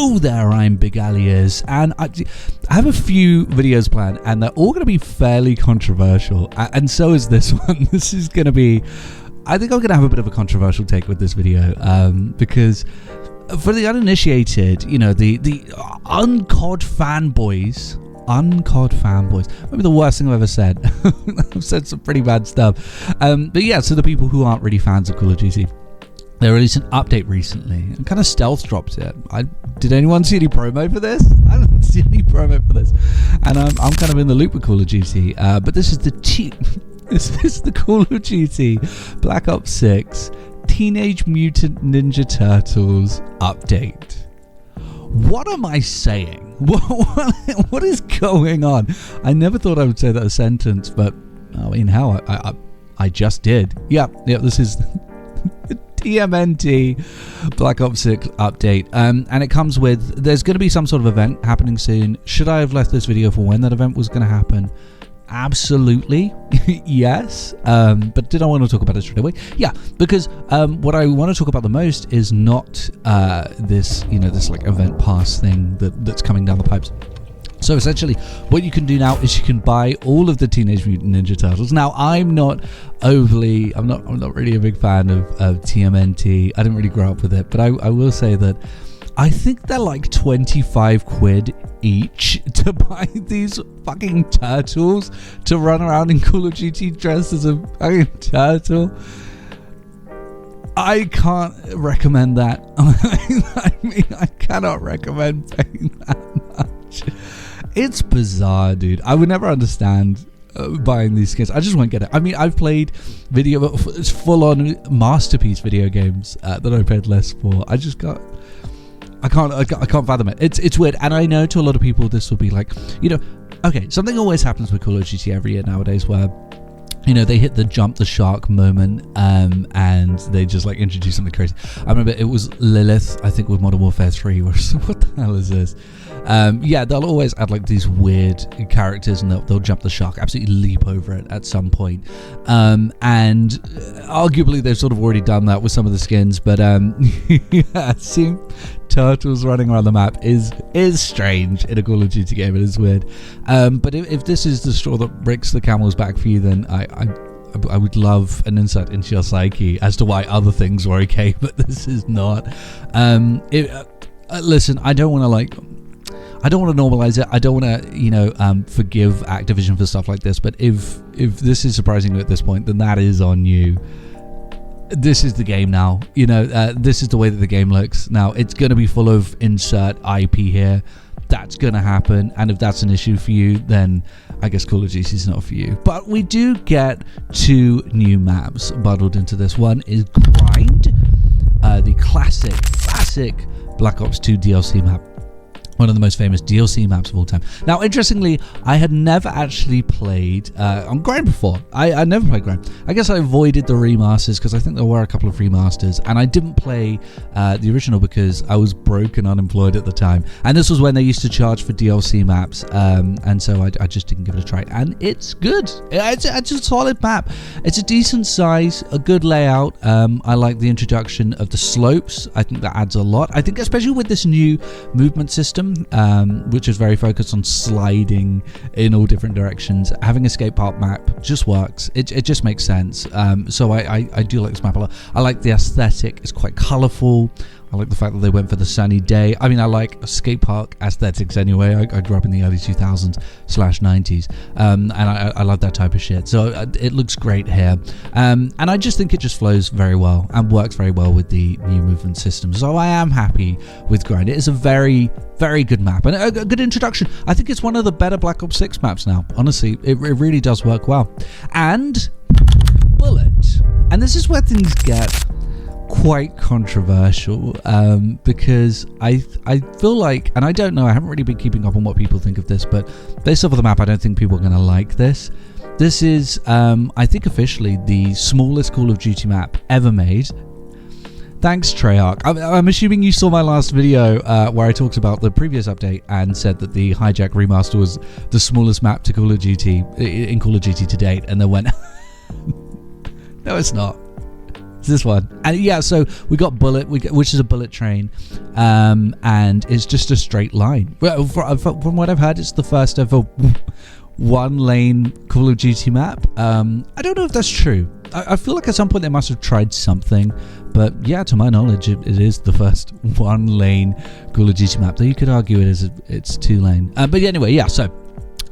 Hello there, I'm Big Alias, and I have a few videos planned, and they're all going to be fairly controversial, and so is this one. This is going to be, I think I'm going to have a bit of a controversial take with this video, because for the uninitiated, you know, the uncod fanboys, maybe the worst thing I've ever said. I've said some pretty bad stuff, but yeah, so the people who aren't really fans of Call of Duty, they released an update recently and kind of stealth dropped it. Did anyone see any promo for this? I didn't see any promo for this, and I'm kind of in the loop with Call of Duty. But this is the Call of Duty Black Ops 6 Teenage Mutant Ninja Turtles update. What am I saying? What is going on? I never thought I would say that a sentence, but I mean, hell, I just did. Yeah, this is the TMNT Black Ops 6 update, and it comes with, there's going to be some sort of event happening soon. Should I have left this video for when that event was going to happen? Absolutely. Yes. But did I want to talk about it straight away? Yeah, because what I want to talk about the most is not this like event pass thing that's coming down the pipes. So essentially, what you can do now is you can buy all of the Teenage Mutant Ninja Turtles. Now, I'm not really a big fan of TMNT. I didn't really grow up with it, but I will say that I think they're like 25 quid each to buy these fucking turtles to run around in Call of Duty dressed as a fucking turtle. I can't recommend that. I mean, I cannot recommend paying that much. It's bizarre, dude. I would never understand buying these skins. I just won't get it. I mean, I've played full-on masterpiece video games that I paid less for. I can't fathom it. It's weird, and I know to a lot of people this will be like, okay, something always happens with Call of Duty every year nowadays where, they hit the jump the shark moment, and they just like introduce something crazy. I remember it was Lilith, I think, with Modern Warfare 3, where what the hell is this? Yeah, they'll always add like these weird characters, and they'll jump the shark, absolutely leap over it at some point. And arguably they've sort of already done that with some of the skins, but yeah, seeing turtles running around the map is strange in a Call of Duty game. It is weird. But if this is the straw that breaks the camel's back for you, then I would love an insight into your psyche as to why other things were okay, but this is not. Listen, I don't want to normalize it. I don't want to, forgive Activision for stuff like this. But if this is surprising you at this point, then that is on you. This is the game now. This is the way that the game looks now. It's going to be full of insert IP here. That's going to happen. And if that's an issue for you, then I guess Call of Duty is not for you. But we do get 2 new maps bundled into this. One is Grind, the classic Black Ops 2 DLC map. One of the most famous DLC maps of all time. Now, interestingly, I had never actually played on Grind before. I never played Grind. I guess I avoided the remasters because I think there were a couple of remasters, and I didn't play the original because I was broke and unemployed at the time. And this was when they used to charge for DLC maps, and so I just didn't give it a try. And it's good. It's a solid map. It's a decent size, a good layout. I like the introduction of the slopes. I think that adds a lot. I think especially with this new movement system, which is very focused on sliding in all different directions. Having a skate park map just works. It just makes sense. So I do like this map a lot. I like the aesthetic. It's quite colourful. I like the fact that they went for the sunny day. I mean, I like skate park aesthetics anyway. I grew up in the early 2000s/90s, and I love that type of shit. So it looks great here, and I just think it just flows very well and works very well with the new movement system. So I am happy with Grind. It is a very, very good map and a good introduction. I think it's one of the better Black Ops 6 maps now. Honestly, it really does work well. And Bullet, and this is where things get quite controversial, because I feel like, and I don't know, I haven't really been keeping up on what people think of this, but based off of the map, I don't think people are going to like this. This is, I think officially, the smallest Call of Duty map ever made. Thanks, Treyarch. I'm assuming you saw my last video where I talked about the previous update and said that the Hijack remaster was the smallest map to Call of Duty in Call of Duty to date, and then went, no, it's not. It's this one. And yeah, so we got Bullet, which is a bullet train, and it's just a straight line. Well, from what I've heard, it's the first ever one-lane Call of Duty map. I don't know if that's true. I feel like at some point they must have tried something, but yeah, to my knowledge, it is the first one-lane Call of Duty map. Though you could argue it's two-lane. But anyway, yeah, so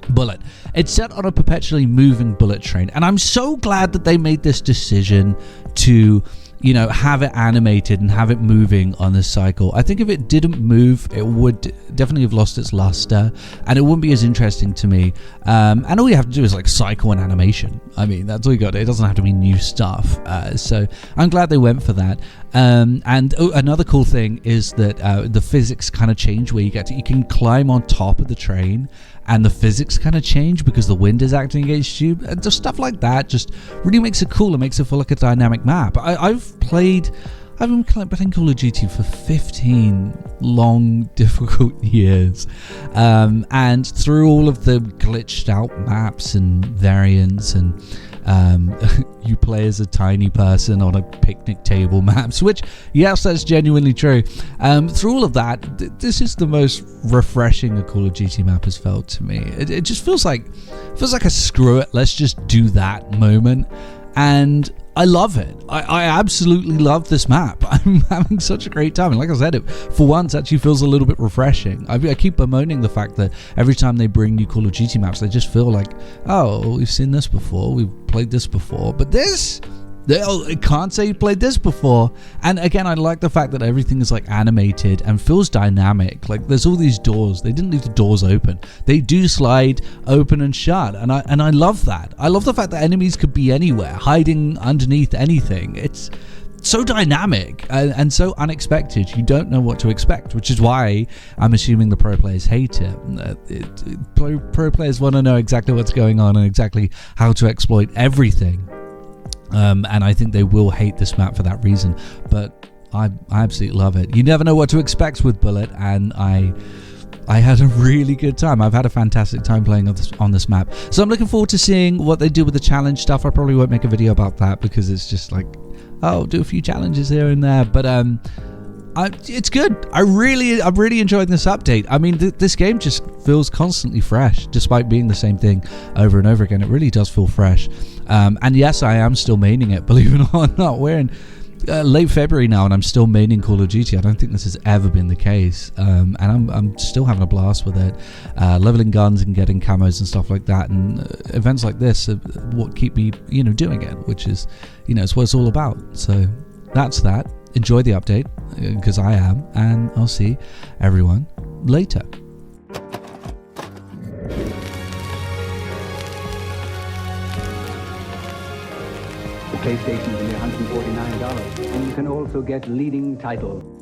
Bullet. It's set on a perpetually moving bullet train, and I'm so glad that they made this decision to, you know, have it animated and have it moving on this cycle. I think if it didn't move, it would definitely have lost its luster, and it wouldn't be as interesting to me. And all you have to do is like cycle and animation. I mean, that's all you got. It doesn't have to be new stuff. So I'm glad they went for that. And another cool thing is that the physics kind of change, where you can climb on top of the train, and the physics kind of change because the wind is acting against you. And just stuff like that just really makes it cool and makes it feel like a dynamic map. I've been playing Call of Duty for 15 long, difficult years. And through all of the glitched out maps and variants, and you play as a tiny person on a picnic table maps, which, yes, that's genuinely true. Through all of that, this is the most refreshing a Call of Duty map has felt to me. It just feels like a screw it, let's just do that moment. And I love it. I absolutely love this map. I'm having such a great time. And like I said, it for once actually feels a little bit refreshing. I keep bemoaning the fact that every time they bring new Call of Duty maps, they just feel like, oh, we've seen this before, we've played this before. But this, I can't say you played this before. And again, I like the fact that everything is like animated and feels dynamic. Like there's all these doors. They didn't leave the doors open. They do slide open and shut. And I love that. I love the fact that enemies could be anywhere, hiding underneath anything. It's so dynamic and so unexpected. You don't know what to expect, which is why I'm assuming the pro players hate it. Pro players want to know exactly what's going on and exactly how to exploit everything. And I think they will hate this map for that reason, but I absolutely love it. You never know what to expect with Bullet, and I had a really good time. I've had a fantastic time playing on this map, so I'm looking forward to seeing what they do with the challenge stuff. I probably won't make a video about that because it's just like, oh, do a few challenges here and there, but it's good. I'm really enjoying this update. I mean, this game just feels constantly fresh, despite being the same thing over and over again. It really does feel fresh. And yes, I am still maining it, believe it or not. We're in late February now, and I'm still maining Call of Duty. I don't think this has ever been the case. And I'm still having a blast with it. Leveling guns and getting camos and stuff like that. And events like this are what keep me, doing it, which is, it's what it's all about. So that's that. Enjoy the update, because I am, and I'll see everyone later. The PlayStation's only $149, and you can also get leading titles.